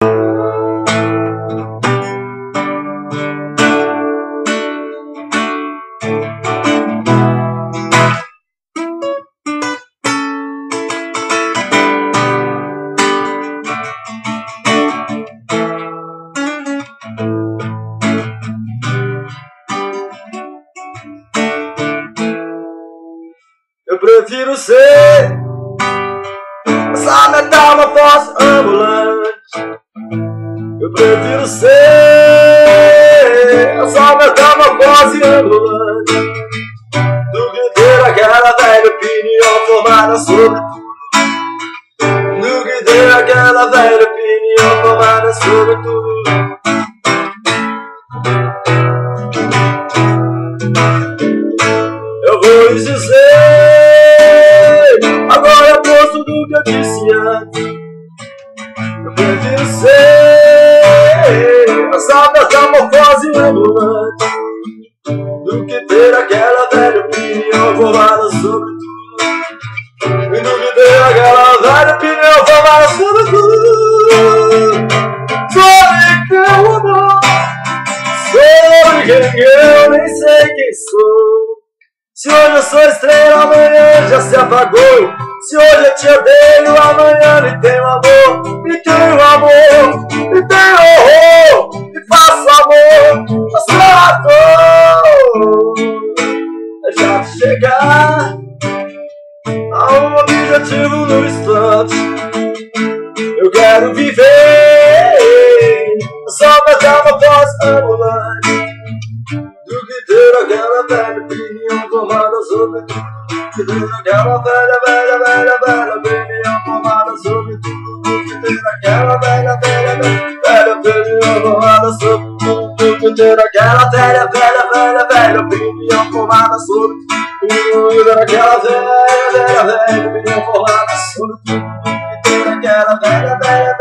Eu prefiro ser essa metamorfose ambulante. Eu prefiro ser essa metamorfose ambulante do que ter aquela velha opinião formada sobre tudo. Do que ter aquela velha opinião formada sobre tudo. Eu vou lhes dizer agora é oposto do que eu disse antes. Eu prefiro ser essa metamorfose ambulante do que ter aquela velha opinião formada sobre tudo. E do que ter aquela velha opinião formada sobre tudo. Sobre teu amor, sobre quem eu nem sei quem sou. Se hoje eu sou estrela, amanhã já se apagou. Se hoje eu te odeio, amanhã me tenho amor. Me tenho amor, me tenho horror. Me faço amor, mas pra dor é já chegar a um objetivo no instante. Eu quero viver só metamorfose ambulante do que ter aquela velha opinião formada sobre tudo. Do que ter aquela velha opinião formada sobre tudo. Do que ter aquela velha opinião formada sobre tudo. Do que ter aquela velha opinião formada sobre tudo. Do que ter aquela velha opinião formada sobre tudo. Do que ter aquela velha